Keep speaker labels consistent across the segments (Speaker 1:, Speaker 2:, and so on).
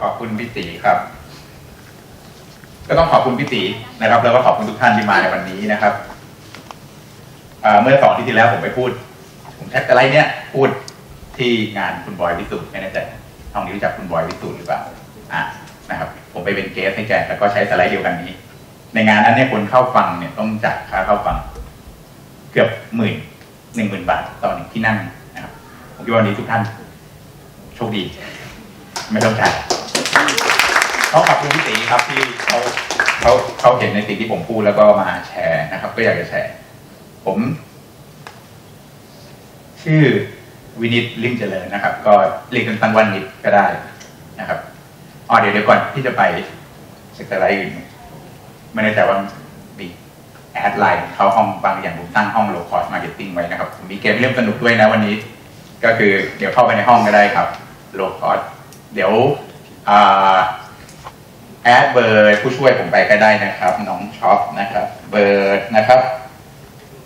Speaker 1: ขอบคุณพี่ตีครับก็ต้องขอบคุณพี่ตีนะครับแล้วก็ขอบคุณทุกท่านที่มาในวันนี้นะครับเมื่อ2 อาทิตย์ที่แล้วผมไปพูดผมแท็กอะไรเนี่ยพูดที่งานคุณบอยวิสุทธ์ไม่แน่ใจห้องนี้รู้จักคุณบอยวิสุทธ์หรือเปล่านะครับผมไปเป็นเกสให้แกแล้วก็ใช้สไลด์เดียวกันนี้ในงานนั้นเนี่ยคนเข้าฟังเนี่ยต้องจ่ายค่าเข้าฟังเกือบ10,000 บาทต่อ1ที่นั่งนะครับผมคิดว่าวันนี้ทุกท่านโชคดีไม่ต้องจ่ายต้องขอบคุณพี่ตีครับที่เขาเห็นในสิ่งที่ผมพูดแล้วก็มาแชร์นะครับก็อยากจะแชร์ผมชื่อวินิตลิมเจริญนะครับก็เรียกสั้นๆว่านิดก็ได้นะครับเดี๋ยวก่อนที่จะไปเช็คอะไรอื่นไม่แน่ใจว่ามีแอดไลน์เข้าห้องบางอย่างผมตั้งห้อง low cost marketing ไว้นะครับผมมีเกมเล่นสนุกด้วยนะวันนี้ก็คือเดี๋ยวเข้าไปในห้องก็ได้ครับ low cost เดี๋ยวแอดเบอร์ผู้ช่วยผมไปก็ได้นะครับน้องช็อปนะครับเบอร์นะครับ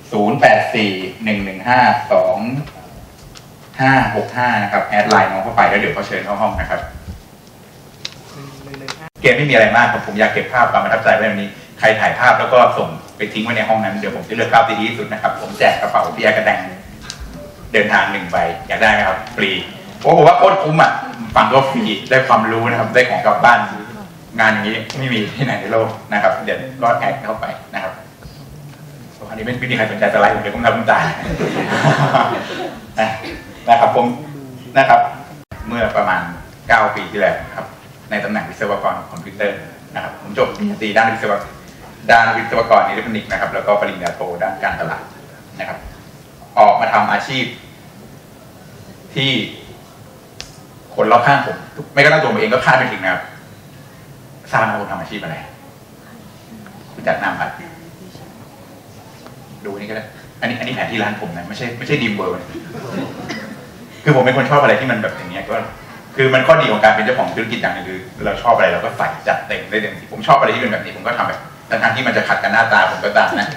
Speaker 1: 0841152565นะครับแอดไลน์น้องเข้าไปแล้วเดี๋ยวเขาเชิญเข้าห้องนะครับเกมไม่มีอะไรมากครับผมอยากเก็บภาพความประทับใจไว้วันนี้ใครถ่ายภาพแล้วก็ส่งไปทิ้งไว้ในห้องนั้นเดี๋ยวผมจะเลือกภาพที่ดีที่สุดนะครับผมแจกกระเป๋าพี่แอร์กระแดงเดินทาง1 ใบอยากได้ไหมครับฟรีโอ้ผมว่าโคตรคุ้มอ่ะฟังก็ฟรีได้ความรู้นะครับได้ของกลับบ้านงานอย่างนี้ไม่มีที่ไหนในโลกนะครับเดี๋ยวก็แอดเข้าไปนะครับอันนี้ไม่มีใครสนใจสไลด์ผมเดี๋ยวผมทำคุณตานะครับผมนะครับเมื่อประมาณ9 ปีที่แล้วครับในตำแหน่งวิศวกรคอมพิวเตอร์นะครับผมจบปริญญาตรีด้านวิศวกรอิเล็กทรอนิกส์นะครับแล้วก็ปริญญาโทด้านการตลาดนะครับออกมาทำอาชีพที่คนรอบข้างผมไม่ก็ตั้งตัวผมเองก็คาดไม่ถึงนะครับทราบไหมผมทำอาชีพอะไรรู้จักนามบัตรดูนี่ก็ได้อันนี้แผนที่ร้านผมนะไม่ใช่ดีมเวิร์ คือผมเป็นคนชอบอะไรที่มันแบบอย่างเงี้ยก็คือมันข้อดีของการเป็นเจ้าของธุรกิจอย่างนึงคือเราชอบอะไรเราก็ใส่จัดเต็มได้เต็มที่ผมชอบอะไรที่เป็นแบบนี้ผมก็ทำแบบทั้งที่มันจะขัดกันหน้าตาผมก็ตามนะ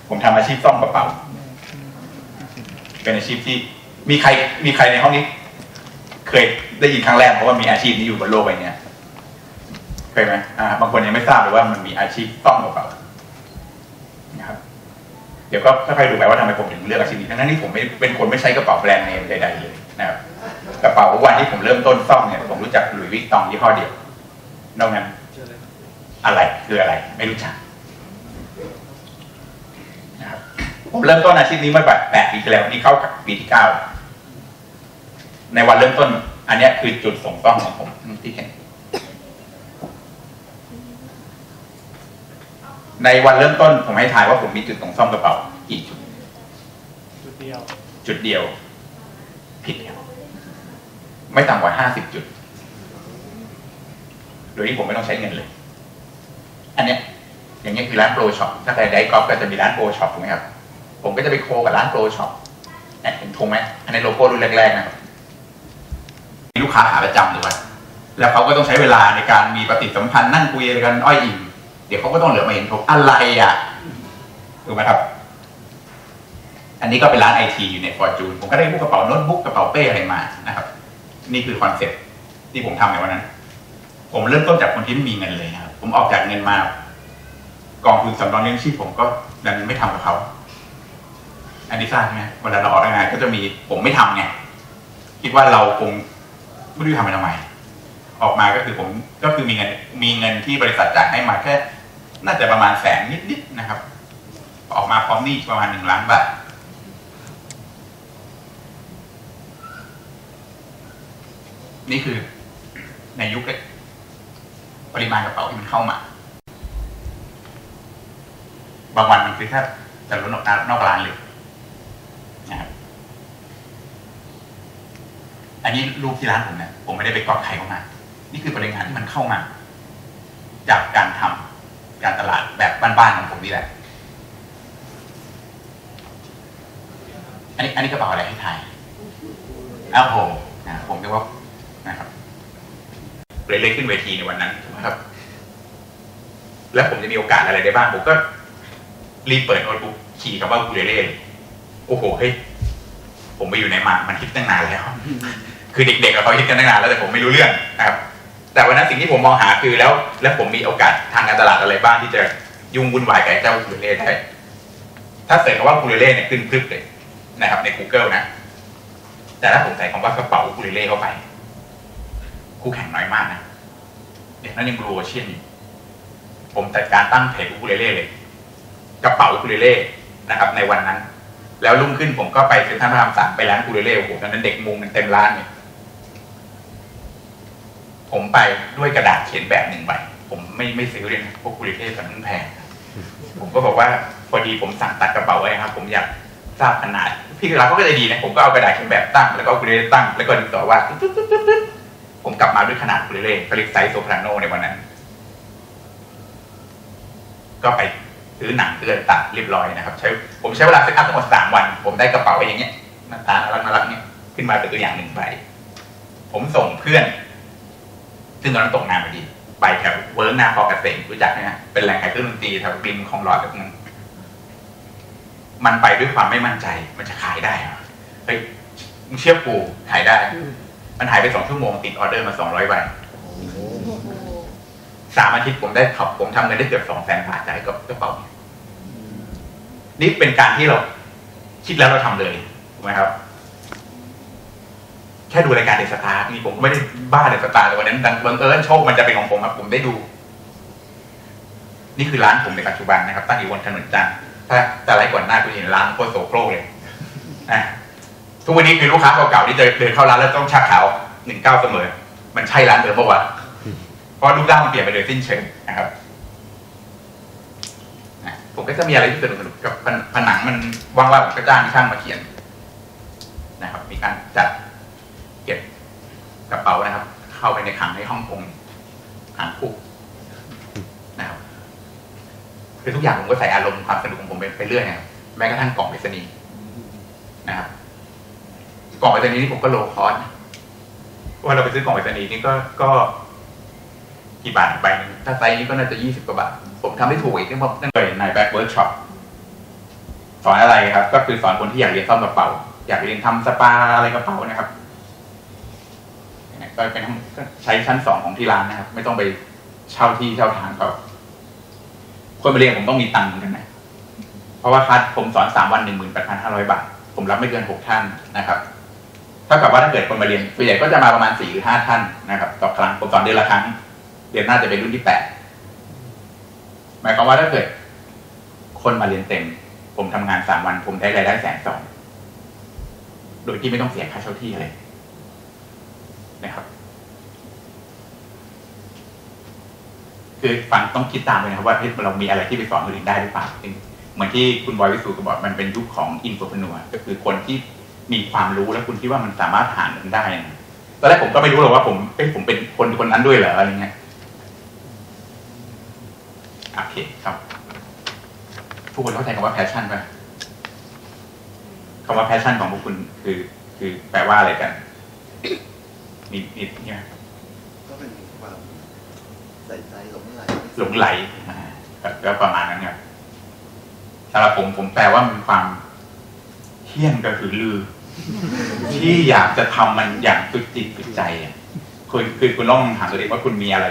Speaker 1: ผมทำอาชีพซ่อมกระเป๋าเป็นอาชีพที่มีใครในห้องนี้เคยได้ยินครั้งแรกเพราะว่ามีอาชีพนี้อยู่บนโลกใบนี้เคยไหมบางคนยังไม่ทราบเลยว่ามันมีอาชีพซ่อมกระเป๋านะครับเดี๋ยวก็ค่อยๆดูไปว่าทำไมผมถึงเลือกอาชีพนี้ทั้งที่ผมไม่เป็นคนไม่ใช้กระเป๋าแบรนด์เนมใดๆเลยนะครับกระเป๋าวันที่ผมเริ่มต้นซ่อมเนี่ยผมรู้จักหลุยส์วิตตองยี่ห้อเดียวนอกนั้นอะไรคืออะไรไม่รู้จักนะครับผมเริ่มต้นอาชีพนี้เมื่อ8 ปีที่แล้วนี่เข้ากับปีที่9ในวันเริ่มต้นอันนี้คือจุดส่งซ่อมของผมที่เห็นในวันเริ่มต้นผมให้ทายว่าผมมีจุดส่งซ่อมกระเป๋ากี่จุดเดียวผิดครับไม่ต่ำกว่า50 จุดโดยที่ผมไม่ต้องใช้เงินเลยอันเนี้ยอย่างเงี้ยคือร้านโปรช็อปถ้าใครได้กอล์ฟก็จะมีร้านโปรช็อปถูกไหมครับผมก็จะไปโคกับร้านโปรช็อปเห็นธงไหมอันนี้โลโก้รุ่นแรกๆนะครับมีลูกค้าขาประจำด้วยแล้วเขาก็ต้องใช้เวลาในการมีปฏิสัมพันธ์นั่งคุยกันอ้อยอิ่มเดี๋ยวเขาก็ต้องเหลือมาเห็นผมอะไรอ่ะถูกไหมครับอันนี้ก็เป็นร้านไอทีอยู่ในฟอร์จูนผมก็ได้พวกกระเป๋าโน้ตบุ๊กกระเป๋าเป้อะไรมานะครับนี่คือคอนเซ็ปต์ที่ผมทำในวันนั้นผมเริ่มต้นจากคนที่ไม่มีเงินเลยนะครับผมออกจากเงินมากองทุนสำรองเลี้ยงชีพผมก็ดันไม่ทำกับเขาอันนี้ทราบใช่ไหมเวลาเราออกงานก็จะมีผมไม่ทำไงคิดว่าเราคงไม่รู้ทำไปทำไมออกมาก็คือผมก็คือมีเงินที่บริษัทจ่ายให้มาแค่น่าจะประมาณ100,000นิดๆนะครับออกมาพร้อมหนี้ประมาณ1 ล้านบาทนี่คือในยุคปริมาณกระเป๋าที่มันเข้ามาบางวันมันคือแค่จะล้นนอกร้านเลยนะครับอันนี้รูปที่ร้านผมเนี่ยผมไม่ได้ไปก๊อปใครเข้ามานี่คือปริมาณที่มันเข้ามาจากการทำการตลาดแบบบ้านๆของผมนี่แหละอันนี้กระเป๋าอะไรให้ทายอ้าวผมผมเรียกว่านะครับเลยขึ้นเวทีในวันนั้นนะครับแล้วผมจะมีโอกาสอะไรได้บ้างผมก็รีบเปิดโน้ตบุ๊กขี่คำว่าอูเลเล่โอ้โหเฮ้ยผมไปอยู่ในมันฮิตตั้งนานแล้ว คือเด็กๆเขาคิดกันตั้งนานแล้วแต่ผมไม่รู้เรื่องนะครับแต่วันนั้นสิ่งที่ผมมองหาคือแล้วผมมีโอกาสทางการตลาดอะไรบ้างที่จะยุ่งวุ่นวายกับเจ้าอูคูเลเล่ได้ถ้าเสิร์ชคำว่าอูคูเลเล่เนี่ยขึ้นพรึบเลยนะครับใน Google นะแต่ถ้าผมใส่คำว่ากระเป๋าอูคูเลเล่เข้าไปคู่แข่งน้อยมากนะเด็กนั้นยังรู้ว่าเชี่ยนอยู่ผมจัดการตั้งเพจอูคูเลเล่เลยกระเป๋าอูคูเลเล่นะครับในวันนั้นแล้วรุ่งขึ้นผมก็ไปเซ็นทรัลพระราม 3ไปร้านอูคูเลเล่โอ้โหตอนนั้นเด็กมุงกันเต็มร้านเลยผมไปด้วยกระดาษเขียนแบบ1 ใบผมไม่ซื้อเลยนะพวกอูคูเลเล่ตอนนั้นแพงผมก็บอกว่าพอดีผมสั่งตัดกระเป๋าไว้ครับผมอยากทราบขนาดพี่ร้านเขาก็จะดีนะผมก็เอากระดาษเขียนแบบตั้งแล้วก็อูคูเลเล่ตั้งแล้วก็ดินสอวาดผมกลับมาด้วยขนาดอูคูเลเล่เขาเรียกไซส์โซปราโนในวันนั้นก็ไปซื้อหนังซื้อตัดเรียบร้อยนะครับผมใช้เวลาเซตอัพทั้งหมด3 วันผมได้กระเป๋าอย่างเงี้ยหน้าตาน่ารักเนี่ยขึ้นมาเป็นตัวอย่าง1 ใบผมส่งเพื่อนซึ่งตอนนั้นตกงานพอดีไปแถวเวิร์กนาพอเกษมรู้จักไหมฮะเป็นแหล่งขายเครื่องดนตรีแถวริมคลองหลอดแบบนั้นมันไปด้วยความไม่มั่นใจมันจะขายได้เหรอเฮ้ยมึงเชื่อกูขายได้มันหายไป2 ชั่วโมงติดออเดอร์มา200 ใบ3 อาทิตย์ผมทำเงินได้เกือบ200,000 บาทจากกระเป๋านี่เป็นการที่เราคิดแล้วเราทำเลยถูกไหมครับแค่ดูรายการเดอะสตาร์นี่ผมก็ไม่ได้บ้าเดอะสตาร์แต่วันนั้นบังเอิญโชคมันจะเป็นของผมครับผมได้ดูนี่คือร้านผมในปัจจุบันนะครับตั้งอยู่บนถนนจันทร์ถ้าแต่ไรก่อนหน้าคุณเห็นร้านโคตรโสโครกเลยนะทุกวันนี้คือลูกค้าเก่าๆที่เดินเข้าร้านแล้วต้องชักขาว19เสมอมันใช่ร้านเดิมปะวะเพราะรูปร่างมันเปลี่ยนไปโดยสิ้นเชิงนะครับผมก็จะมีอะไรที่สนุกกับผนังมันว่างๆผมก็จ้างช่างมาเขียนนะครับมีการจัดเก็บกระเป๋านะครับเข้าไปในขังในห้องผมขังคุกนะครับคือทุกอย่างผมก็ใส่อารมณ์ความสนุกของผมไปเรื่อยนะครับแม้กระทั่งกล่องไปรษณีย์นะครับกล่องไปรษณีย์นี่ผมก็โลคอสว่าเราไปซื้อกล่องไปรษณีย์นี่ก็กี่บาทใบนึงถ้าไซส์นี้ก็น่าจะ20 กว่าบาทผมทำได้ถูกอีกที่ผมนั่นเลยในแบ็คเวิร์กช็อปสอนอะไรครับก็คือสอนคนที่อยากเรียนซ่อมกระเป๋าอยากเรียนทำสปาอะไรกระเป๋านะครับก็เป็นใช้ชั้น2ของที่ร้านนะครับไม่ต้องไปเช่าที่เช่าทางเขาคนมาเรียนผมต้องมีตังค์เหมือนกันนะเพราะว่าคัดผมสอน3 วัน 18,500 บาทผมรับไม่เกิน6 ท่านนะครับเท่ากับว่าถ้าเกิดคนมาเรียนส่วนใหญ่ก็จะมาประมาณ4 หรือ 5 ท่านนะครับต่อครั้งผมสอนเดือนละครั้งเดือนหน้าจะเป็นรุ่นที่8หมายความว่าถ้าเกิดคนมาเรียนเต็มผมทำงาน3 วันผมได้รายได้120,000โดยที่ไม่ต้องเสียค่าเช่าที่อะไรนะครับคือฟังต้องคิดตามเลยนะครับว่าเรามีอะไรที่ไปสอนคนอื่นได้หรือเปล่าเหมือนที่คุณบอยวิสุทธ์บอกมันเป็นยุคของอินโฟพนัวก็คือคนที่มีความรู้แล้วคุณคิดว่ามันสามารถหาเงินได้ตอนแรกผมก็ไม่รู้หรอกว่าผมเป็นคนนั้นด้วยเหรออะไรเงี้ยโอเคครับทุกคนเข้าใจคำว่าแพชชั่นป่ะคำว่าแพชชั่นของพวกคุณคือแปลว่าอะไรกันมีเนี่ย
Speaker 2: ก็เป็นความใส่ใจหลงไหล
Speaker 1: ก็ประมาณนั้นครับสำหรับผมแปลว่ามันความเที่ยงกระหือรือที่อยากจะทำมันอย่างสุดจิตสุดใจคือคุณต้องถามตัวเองว่าคุณมีอะไร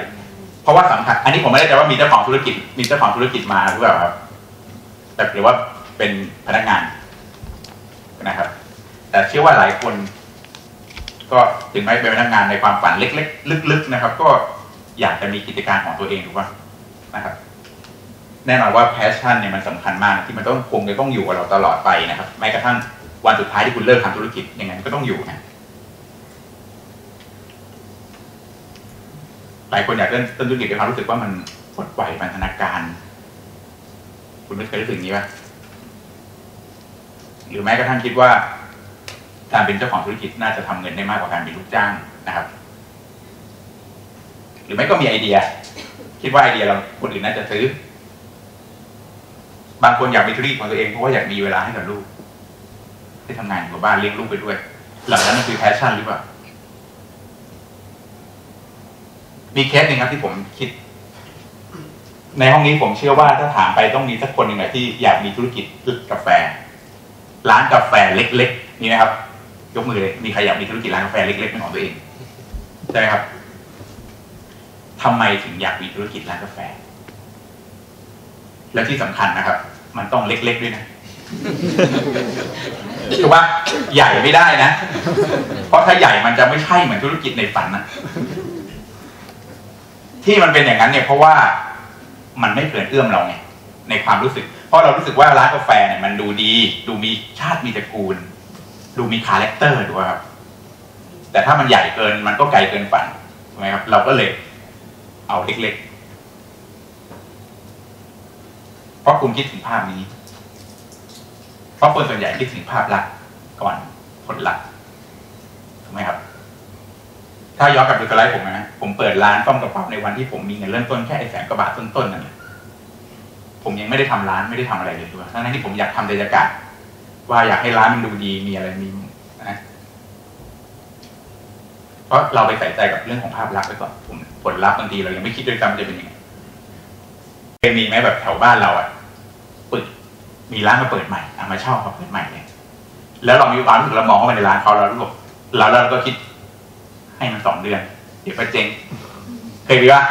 Speaker 1: เพราะว่าสำคัญอันนี้ผมไม่ได้ใจว่ามีเจ้าของธุรกิจมาหรือเปล่าครับแต่หรือว่าเป็นพนักงานนะครับแต่เชื่อว่าหลายคนก็ถึงแม้เป็นพนักงานในความฝันเล็กๆลึกๆนะครับก็อยากจะมีกิจการของตัวเองถูกป่ะนะครับแน่นอนว่าแพชชั่นเนี่ยมันสำคัญมากที่มันคงจะต้องอยู่กับเราตลอดไปนะครับแม้กระทั่งวันสุดท้ายที่คุณเลิกทำธุรกิจยังไงก็ต้องอยู่นะหลายคนอยากเริ่มต้นธุรกิจด้วยความรู้สึกว่ามันปลดปล่อยพันธนาการคุณไม่เคยรู้สึกนี้ป่ะหรือแม้กระทั่งคิดว่าการเป็นเจ้าของธุรกิจน่าจะทำเงินได้มากกว่าการเป็นลูกจ้างนะครับหรือไม่ก็มีไอเดียคิดว่าไอเดียเราคนอื่นน่าจะซื้อบางคนอยากมีธุรกิจของตัวเองเพราะว่าอยากมีเวลาให้กับลูกได้ทำงานอยู่กับบ้านเลี้ยงลูกไปด้วยเหล่านั้นมันคือแพชชั่นหรือเปล่ามีเคสหนึ่งครับที่ผมคิดในห้องนี้ผมเชื่อว่าถ้าถามไปต้องมีสักคนหนึ่งที่อยากมีธุรกิจกาแฟร้านกาแฟเล็กๆนี่นะครับ ยกมือเลยมีใครอยากมีธุรกิจร้านกาแฟเล็กๆเป็นของตัวเองใช่ไหมครับทำไมถึงอยากมีธุรกิจร้านกาแฟและที่สำคัญนะครับมันต้องเล็กๆด้วยนะถูกปะใหญ่ไม่ได้นะเพราะถ้าใหญ่มันจะไม่ใช่เหมือนธุรกิจในฝันนะที่มันเป็นอย่างนั้นเนี่ยเพราะว่ามันไม่เกินเอื้อมเราไงในความรู้สึกเพราะเรารู้สึกว่าร้านกาแฟเนี่ยมันดูดีดูมีชาติมีตระกูลดูมีคาแรคเตอร์ด้วยครับแต่ถ้ามันใหญ่เกินมันก็ไกลเกินฝันถูกไหมครับเราก็เลยเอาเล็กๆเพราะคุณคิดถึงภาพนี้เพราะคนส่วนใหญ่คิดถึงภาพลักษณ์ก่อนผลลัพธ์ถูกไหมครับถ้าย้อนกลับดูสไลด์ผมนะผมเปิดร้านซ่อมกระเป๋าในวันที่ผมมีเงินเริ่มต้นแค่100,000 กว่าบาทต้นๆนั่นแหละผมยังไม่ได้ทำร้านไม่ได้ทำอะไรเลยด้วยทั้งที่ผมอยากทำบรรยากาศว่าอยากให้ร้านมันดูดีมีอะไรมีนะเพราะเราไปใส่ใจกับเรื่องของภาพลักษณ์ไปก่อนผลลัพธ์บางทีเรายังไม่คิดด้วยซ้ำจะเป็นยังไงเคยมีไหมแบบแถวบ้านเรามีร้านมาเปิดใหม่มาเช่ามาเปิดใหม่เนี่ยแล้วเรามีความรู้สึกเรามองเข้าไปในร้านเขาแล้วเราก็คิดให้มัน2 เดือนเดี๋ยวไปเจ๊งเคยมีปะ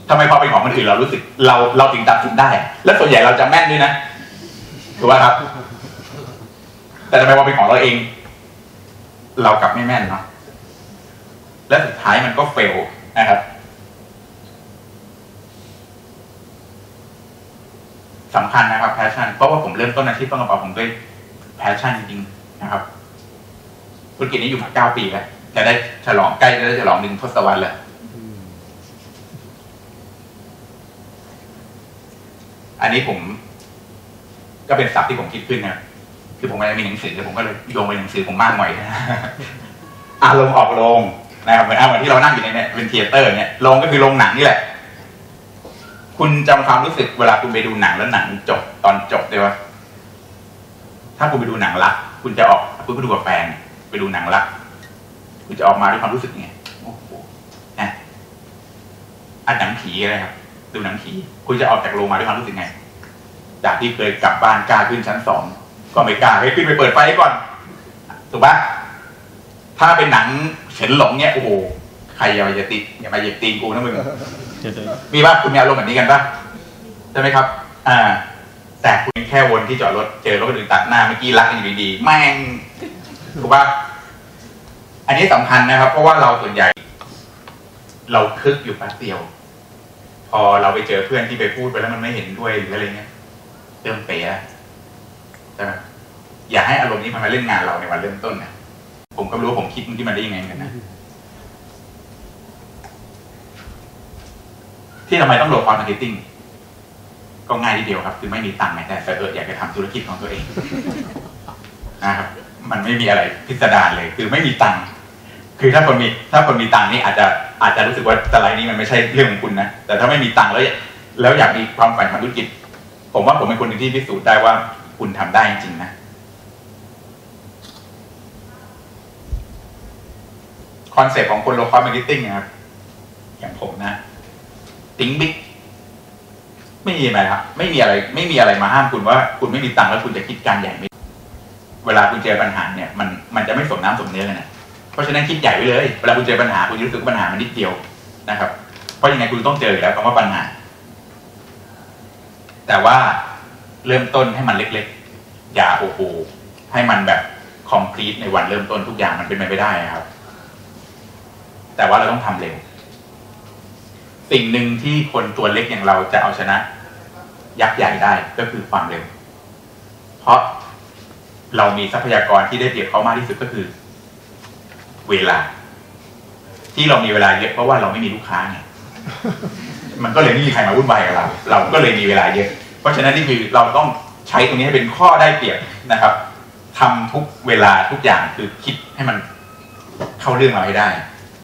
Speaker 1: ทำไมพอเป็นของคนอื่นเรารู้สึกเราถึงตัดสินได้และส่วนใหญ่เราจะแม่นด้วยนะถูกป่ะครับแต่ทำไมพอเป็นของเราเองเรากลับไม่แม่นเนาะและสุดท้ายมันก็เฟลนะครับสำคัญนะครับแพชชั่นเพราะว่าผมเริ่มต้นอาชีพต้นกระเป๋าผมด้วยแพชชั่นจริงๆนะครับธุรกิจนี้อยู่มา9 ปีแล้วจะได้ฉลองใกล้จะได้ฉลอง1 ทศวรรษแล้วอันนี้ผมก็เป็นศัพท์ที่ผมคิดขึ้นนะคือผมไม่ได้มีหนังสือผมก็เลยโยงไปหนังสือผมมากหน่อยอารมณ์ออกโรงนะครับเหมือนที่เรานั่งอยู่ในเนี่ยเป็นเธียเตอร์เนี่ยโรงก็คือโรงหนังนี่แหละคุณจำความรู้สึกเวลาคุณไปดูหนังแล้วหนังจบตอนจบได้ว่าถ้าคุณไปดูหนังรักคุณจะออกคุณไปดูกับแฟนไปดูหนังรักคุณจะออกมาด้วยความรู้สึกไงโอ้โหนะหนังผีอะไรครับดูหนังผีคุณจะออกจากโรงมาด้วยความรู้สึกไงจากที่เคยกลับบ้านกล้าขึ้นชั้น2ก็ไม่กล้าให้ขึ้นไปเปิดไฟก่อนถูกปะถ้าเป็นหนังเฉินหลงเนี่ยโอ้โหใครอย่ามาเหยียบตีนกูนะมึงมีป่ะคุณมีอารมณ์แบบนี้กันป่ะใช่ไหมครับแต่คุณแค่วนที่จอดรถเจอรถคนอื่นตัดหน้าเมื่อกี้รักกันอยู่ดีๆแม่งถูกป่ะอันนี้สำคัญนะครับเพราะว่าเราส่วนใหญ่เราคึกอยู่แป๊บเดียวพอเราไปเจอเพื่อนที่ไปพูดไปแล้วมันไม่เห็นด้วยหรืออะไรเงี้ยเริ่มเป๋ใช่ไหมอย่าให้อารมณ์นี้มันมาเล่นงานเราในวันเริ่มต้นนะผมก็รู้ว่าผมคิดที่มันได้ยังไงกันนะที่ทำไมต้องโหลดคอนมาร์เก็ตติ้งก็ง่ายทีเดียวครับคือไม่มีตังค์แต่อยากจะทำธุรกิจของตัวเองนะครับมันไม่มีอะไรพิสดารเลยคือไม่มีตังค์คือถ้าคนมีตังค์นี่อาจจะรู้สึกว่าสไลด์นี้มันไม่ใช่เรื่องของคุณนะแต่ถ้าไม่มีตังค์แล้วอยากมีความฝันทางธุรกิจผมว่าผมเป็นคนหนึ่งที่พิสูจน์ได้ว่าคุณทำได้จริงๆนะคอนเซ็ปต์ของคนโลคอสมาร์เก็ตติ้งนะครับอย่างผมนะthink big ไม่มีอะไรครับไม่มีอะไรมาห้ามคุณว่าคุณไม่มีตังค์แล้วคุณจะคิดการใหญ่ไม่เวลาคุณเจอปัญหาเนี่ยมันจะไม่สมน้ำสมเนื้อเลยนะเพราะฉะนั้นคิดใหญ่ไว้เลยเวลาคุณเจอปัญหาคุณรู้สึกปัญหามันนิดเดียวนะครับเพราะยังไงคุณต้องเจออยู่แล้วคำว่าปัญหาแต่ว่าเริ่มต้นให้มันเล็กๆอย่าโอ้โหให้มันแบบคอมพลีทในวันเริ่มต้นทุกอย่างมันเป็นไปไม่ได้ครับแต่ว่าเราต้องทำเร็วสิ่งหนึ่งที่คนตัวเล็กอย่างเราจะเอาชนะยักษ์ใหญ่ได้ก็คือความเร็วเพราะเรามีทรัพยากรที่ได้เปรียบเขามากที่สุดก็คือเวลาที่เรามีเวลาเยอะเพราะว่าเราไม่มีลูกค้าไงมันก็เลยไม่มีใครมาวุ่นวายกับเราก็เลยมีเวลาเยอะเพราะฉะนั้นนี่คือเราต้องใช้ตรงนี้ให้เป็นข้อได้เปรียบนะครับทำทุกเวลาทุกอย่างคือคิดให้มันเข้าเรื่องเราให้ได้